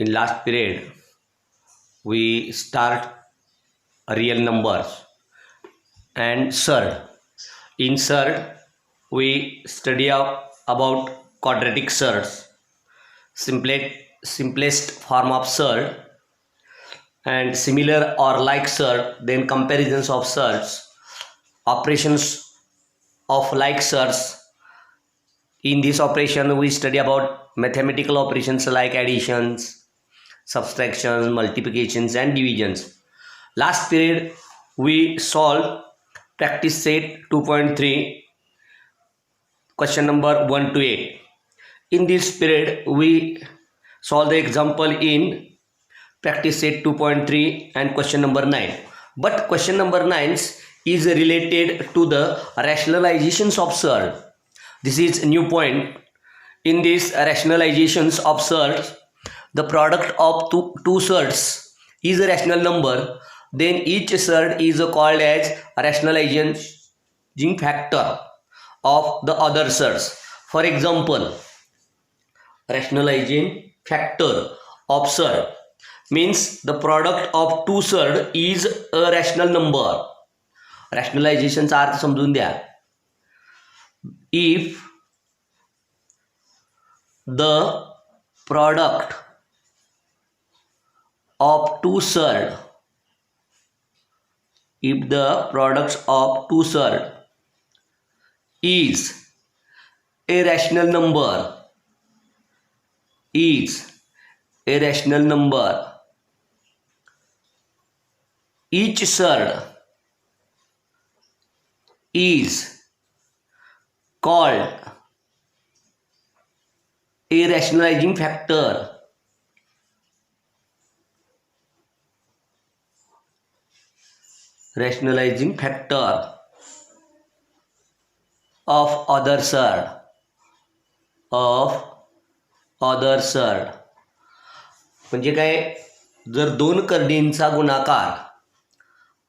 In last period, we start real numbers and surd. In surd, we study about quadratic surds, simplest form of surd, and similar or like surd, then comparisons of surds, operations of like surds. In this operation, we study about mathematical operations like additions, subtractions, multiplications, and divisions. Last period, we solved practice set 2.3, question number 1 to 8. In this period, we solve the example in practice set 2.3 and question number 9. But question number 9 is related to the rationalizations of surd. This is a new point. In this rationalizations of surds, the product of two surds is a rational number. Then each surd is called as a rationalizing factor of the other surds. For example, rationalizing factor of surd means the product of two surd is a rational number. Rationalizationचा अर्थ समजून द्या. If the product of two surd, if the products of two surd is a rational number, each surd is called a rationalizing factor. Rationalizing factor of other surd. म्हणजे काय, जर दोन कर्णींचा गुणाकार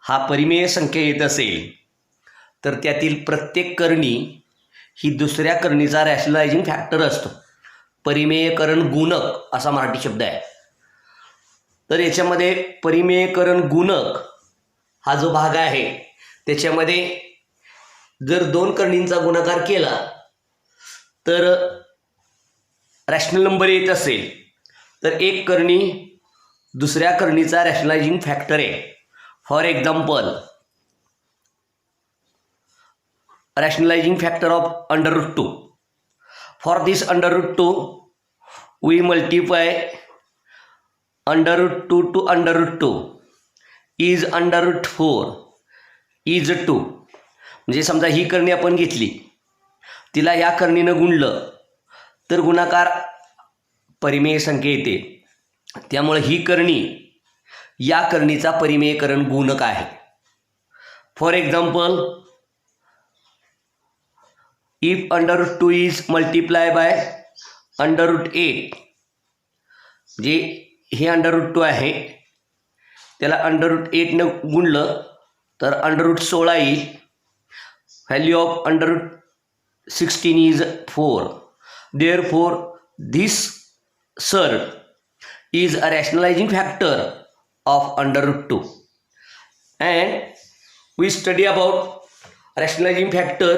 हा परिमेय संख्या येत असेल तर त्यातील प्रत्येक कर्णी ही दुसऱ्या कर्णीचा रॅशनलायझिंग फॅक्टर असतो. परिमेयकरण गुणक असा मराठी शब्द आहे. तर याच्यामध्ये परिमेयकरण गुणक हा जो भाग आहे त्याच्यामध्ये जर दोन कर्णींचा गुणाकार केला तर रॅशनल नंबर येत असेल तर एक कर्णी दुसऱ्या कर्णीचा रॅशनलायझिंग फॅक्टर आहे. For example, rationalizing factor of under root 2. For this under root 2, we multiply under root 2 to under root 2 is under root 4 is 2. म्हणजे समजा ही कर्णी आपण घेतली, तिला या कर्णीनं गुणलं तर गुणाकार परिमेय संख्या येते. त्यामुळे ही कर्णी या कर्णीचा परिमेयकरण गुणक आहे. For example, if under root 2 is multiplied by under root 8, जे हे अंडर रूट 2 आहे त्याला अंडर रूट 8 ने गुणलं तर अंडर रूट 16 येईल. Value of under root 16 is 4. Therefore, this surd is a rationalizing factor of under root 2. And we study about rationalizing factor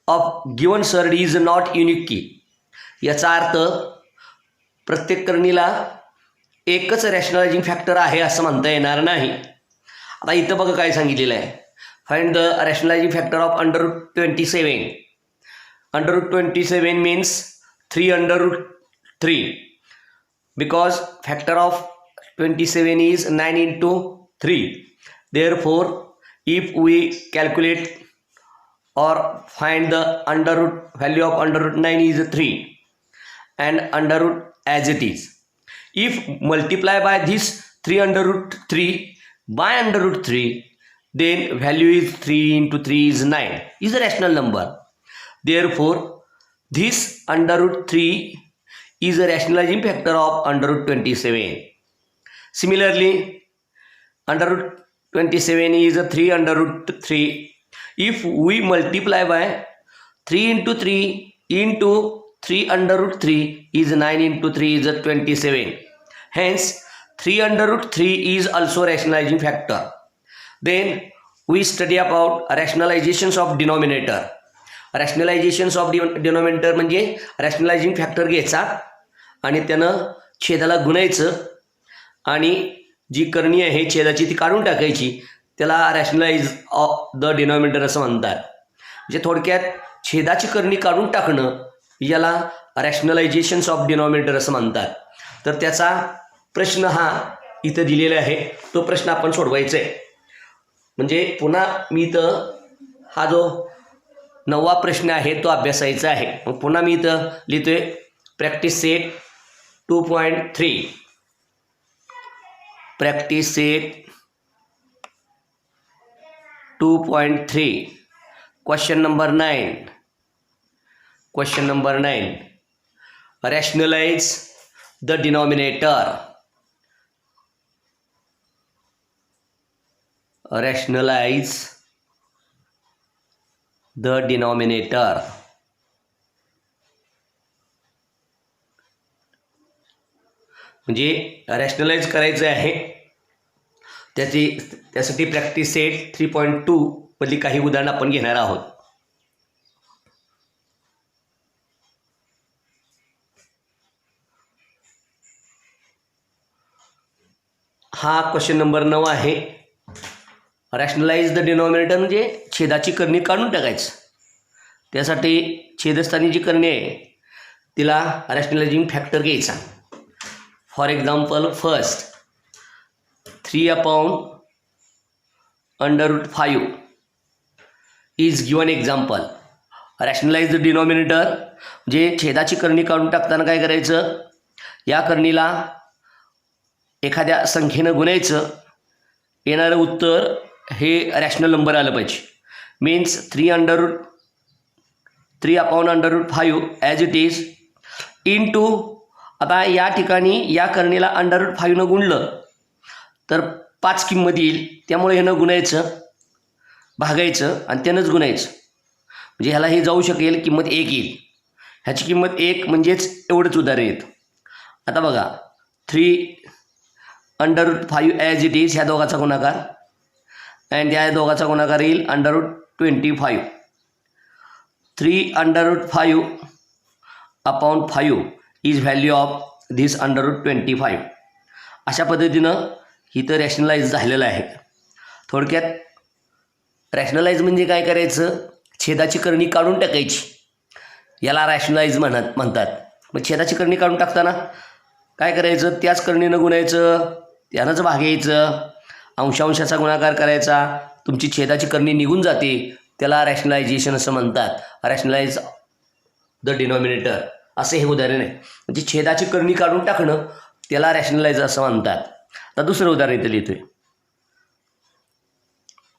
of given surd is not unique key. याचा अर्थ प्रत्येक कर्णीला एकच rationalising factor आहे असं म्हणता येणार नाही. आता इथं बघा काय सांगितलेलं आहे, find the rationalising factor of under root 27. Under root 27 means 3 under root 3 because factor of 27 is 9 into 3. Therefore, if we calculate or find the under root value of under root 9 is 3 and under root as it is. If multiply by this 3 under root 3 by under root 3, then value is 3 into 3 is 9 is a rational number. Therefore, this under root 3 is a rationalizing factor of under root 27. Similarly, under root 27 is a 3 under root 3. If we multiply by 3 into 3 into 3 under root 3 is 9 into 3 is 27. Hence 3 under root 3 is also rationalizing factor. Then we study about rationalizations of denominator. Rationalizations of denominator म्हणजे rationalizing factor घ्यायचा आणि त्यानं छेदाला गुणायचं आणि जी करणी आहे छेदाची ती काढून टाकायची, त्याला रॅशनलाइज ऑफ द डिनॉमिनेटर असं म्हणतात. म्हणजे थोडक्यात छेदाची करणी काढून टाकणं याला रॅशनलायझेशन्स ऑफ डिनॉमिनेटर असं म्हणतात. तर त्याचा प्रश्न हा इथं दिलेला आहे, तो प्रश्न आपण सोडवायचा आहे. म्हणजे पुन्हा मी इथं हा जो 9वा प्रश्न आहे तो अभ्यासायचा आहे. मग पुन्हा मी इथं लिहितोय practice set 2.3. Practice set 2.3. Question number 9. Question number 9. Rationalize the denominator. Rationalize the denominator. म्हणजे रॅशनलाइज करायचं आहे. त्यासाठी प्रॅक्टिस सेट 3.2 मधली काही उदाहरणं आपण घेणार आहोत. हा क्वेश्चन नंबर 9 आहे. रॅशनलाइज द डिनॉमिनेटर म्हणजे छेदाची करणी काढून टाकायचं. त्यासाठी छेदस्थानी जी करणी आहे तिला रॅशनलायझिंग फॅक्टर घ्यायचा. For example first 3/√5 is given example. Rationalise the denominator म्हणजे छेदाची करणी काढून टाकताना काय करायचं, या करणीला एखाद्या संख्येनं गुणायचं, येणारं उत्तर हे रॅशनल नंबर आलं पाहिजे. Means 3/√5 as it is into. आता या ठिकाणी या करणीला √5 गुणलं तर 5 किंमत येईल, त्यामुळे ह्यानं गुणायचं, भागायचं आणि त्यानंच गुणायचं. म्हणजे ह्याला हे जाऊ शकेल, किंमत 1 येईल. ह्याची किंमत 1 म्हणजेच एवढंच उदाहरण येतं. आता बघा 3/√5 ॲज इट इज ह्या दोघाचा गुणाकार अँड या दोघाचा गुणाकार येईल √25. 3/5 इज व्हॅल्यू ऑफ धिस √25. अशा पद्धतीनं इथं रॅशनलाइज झालेलं आहे. थोडक्यात रॅशनलाइज म्हणजे काय करायचं, छेदाची करणी काढून टाकायची, याला रॅशनलाइज म्हणतात. मग छेदाची करणी काढून टाकताना काय करायचं, त्याच करणीनं गुणायचं, त्यानंच भागायचं, अंशांशाचा गुणाकार करायचा, तुमची छेदाची करणी निघून जाते, त्याला रॅशनलायझेशन असं म्हणतात. रॅशनलाइज द डिनॉमिनेटर असे हे उदाहरण आहे. म्हणजे छेदाची करणी काढून टाकणं त्याला रॅशनलाइज असं म्हणतात. आता दुसरं उदाहरण इथं लिहितोय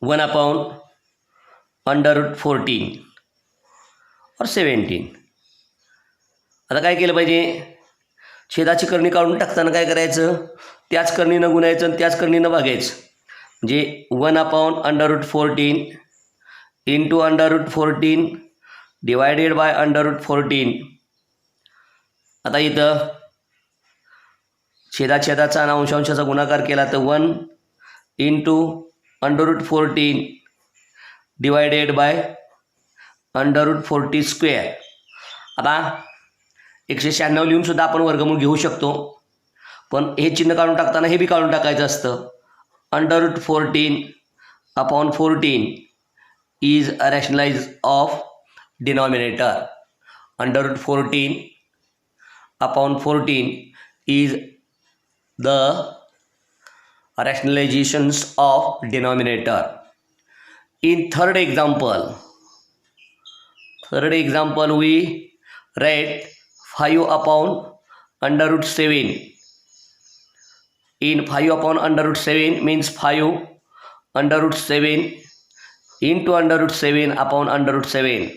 1/√14 और 17. आता काय केलं पाहिजे, छेदाची करणी काढून टाकताना काय करायचं, त्याच करणीनं गुणायचं आणि त्याच करणीनं भागायचं. म्हणजे 1/√14 इंटू √14 डिवायडेड बाय √14. आता इथं छेदाचा आणि अंशांशाचा गुणाकार केला तर 1 इंटू √14 डिवायडेड बाय √40². आता 196 लिहूनसुद्धा आपण वर्गमूळ घेऊ शकतो, पण हे चिन्ह काढून टाकताना हे बी काढून टाकायचं असतं. √14/14 is a rationalize of denominator. √14/14 is the rationalizations of denominator. In third example we write 5/√7. In 5/√7 means 5/√7 into √7/√7.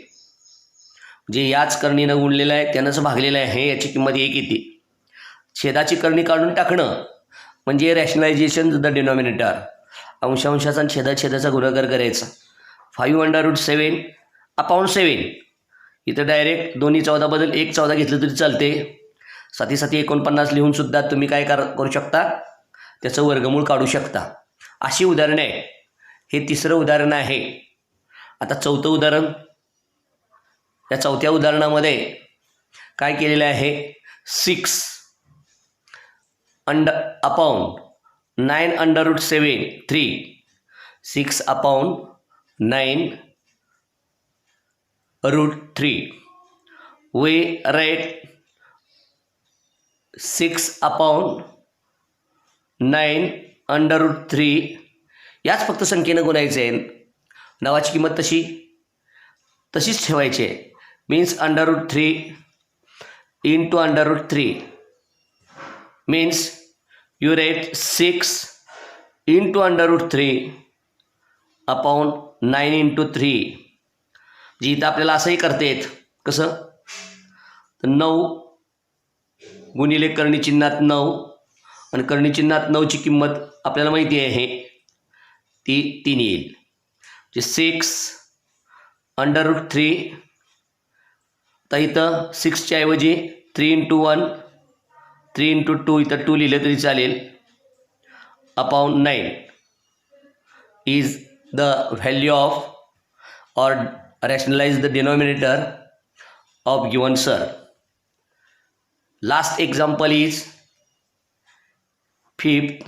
जे याच करणीनं गुणलेलं आहे त्यानंच भागलेलं आहे, याची किंमत 1 येते. छेदाची करणी काढून टाकणं म्हणजे रॅशनलायझेशन द डिनॉमिनेटर. अंशांशाचा आणि छेदाचा गुणाकार करायचा. 5/√7/7 इथं डायरेक्ट दोन्ही 14 बदल 1 14 घेतलं तरी चालते. साती 49 लिहून सुद्धा तुम्ही काय करू शकता, त्याचं वर्गमूळ काढू शकता. अशी उदाहरणे आहे. हे तिसरं उदाहरण आहे. आता चौथं उदाहरण. या चौथ्या उदाहरणामध्ये काय केलेलं आहे, 6 upon 9 under root 7 3. 6 upon 9 root 3. We write 6 upon 9 under root 3. याच फक्त संख्येनं गुणायचे आहे. नावाची किंमत तशीच ठेवायची आहे. Means under root 3 into under root 3 means you write 6 into under root 3 upon 9 into 3. जी इथं आपल्याला असंही करता येत. कसं, 9 गुणिले कर्णीचिन्हात 9 आणि कर्णीचिन्हात 9ची किंमत आपल्याला माहिती आहे, ती 3 येईल. जे 6 अंडर रूट 3. तर इथं 6च्या ऐवजी 3 इंटू 1 3 इंटू 2 इथं 2 लिहिलं तरी चालेल. Upon 9 is the value of or rationalize the denominator of given surd. Last example is 5th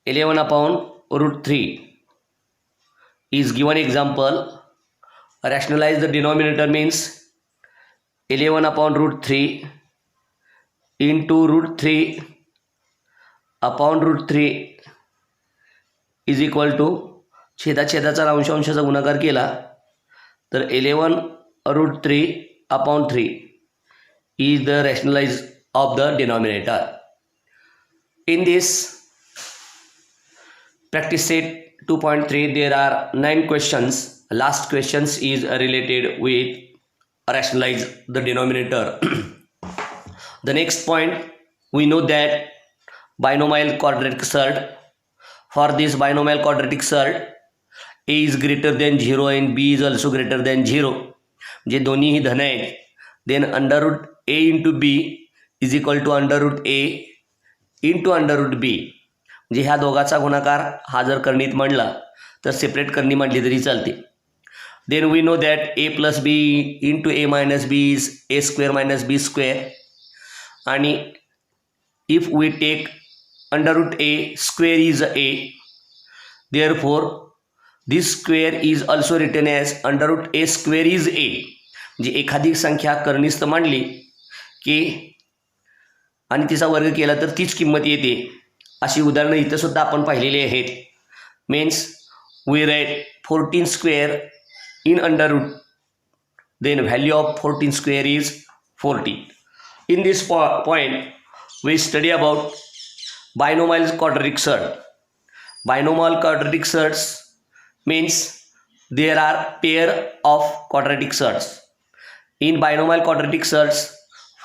11 upon root 3 is given example. Rationalize the denominator means 11 upon root 3 into root 3 upon root 3 is equal to छेदाचा अंशाचा गुणाकार केला तर 11 route 3 upon 3 is the rationalize of the denominator. In this practice set 2.3 there are 9 questions. Last questions is related with rationalize the denominator. The next point, we know that binomial quadratic surd. For this binomial quadratic surd, a is greater than 0 and b is also greater than 0. जे दोन्हीही धन आहेत. Then under root a into B is equal to under root a into under root B. म्हणजे ह्या दोघाचा गुणाकार हा जर करणीत मांडला तर सेपरेट करणी मांडली तरी चालते. Then we know that a plus B into a minus B is a square minus B square. आणि if we take under root a square is a, therefore this square is also written as under root a square is a. म्हणजे एखादी संख्या करणीस्थ मांडली की आणि तिचा वर्ग केला तर तीच किंमत येते. अशी उदाहरणं इथं सुद्धा आपण पाहिलेली आहेत. Means we write 14 square in under root, then value of 14 square is 40. In this point we study about binomial quadratic surd. Binomial quadratic surds means there are pair of quadratic surds. In binomial quadratic surds,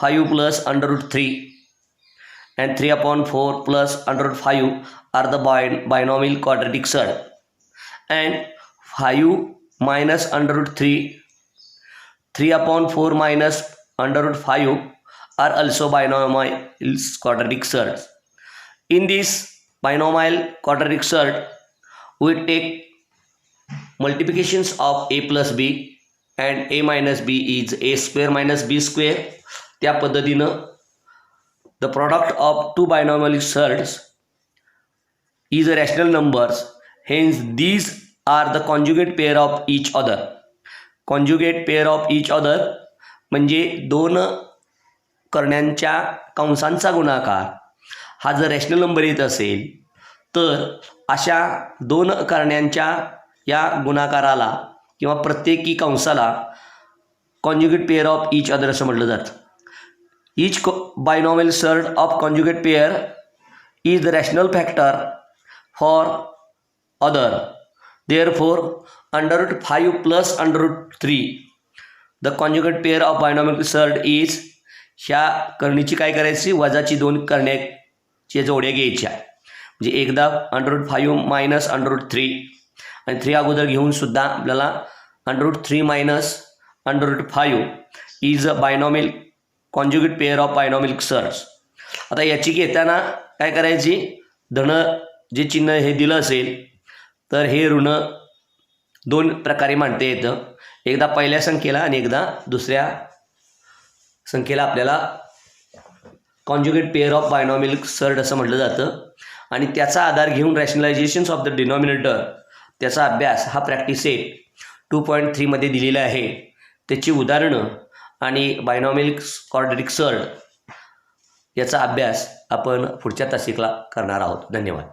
5 plus under root 3 and 3 upon 4 plus under root 5 are the binomial quadratic surd. And 5 minus under root 3, 3 upon 4 minus under root 5 are also binomial quadratic surds. In this binomial quadratic surd, we take multiplications of a plus b and a minus b is a square minus b square. त्या पद्धतीनं the product of two binomial surds is a rational numbers. Hence these are the conjugate pair of each other. Conjugate pair of each other म्हणजे दोन करण्यांच्या कंसांचा गुणाकार हा जर rational number येत असेल तर अशा दोन करण्यांच्या या गुणाकाराला किंवा प्रत्येकी कंसाला conjugate pair of each other असं म्हटलं जातं. Each binomial surd of conjugate pair is the rational factor for other. Therefore under root 5 plus under root 3 the conjugate pair of binomial surd is. ह्या करणीची काय करायची, वजाची दोन करण्याच्या जोड्या घ्यायच्या. म्हणजे एकदा under root 5 minus under root 3 आणि 3 अगोदर घेऊन सुद्धा आपल्याला under root 3 minus under root 5 is a binomial conjugate pair of binomial surds. आता याची घेताना काय करायची, धन जे चिन्ह हे दिलं असेल तर हे ऋण दोन प्रकारे मांडता येतं. एकदा पहिल्या संख्येला आणि एकदा दुसऱ्या संख्येला आपल्याला conjugate pair of binomial surd असं म्हटलं जातं. आणि त्याचा आधार घेऊन रॅशनलायझेशन्स ऑफ द डिनॉमिनेटर त्याचा अभ्यास हा प्रॅक्टिस सेट 2.3 मध्ये दिलेला आहे. त्याची उदाहरणं आणि बायनॉमियल क्वाड्रॅटिक सर्ड याचा अभ्यास आपण पुढच्या तासिकला करणार आहोत. धन्यवाद.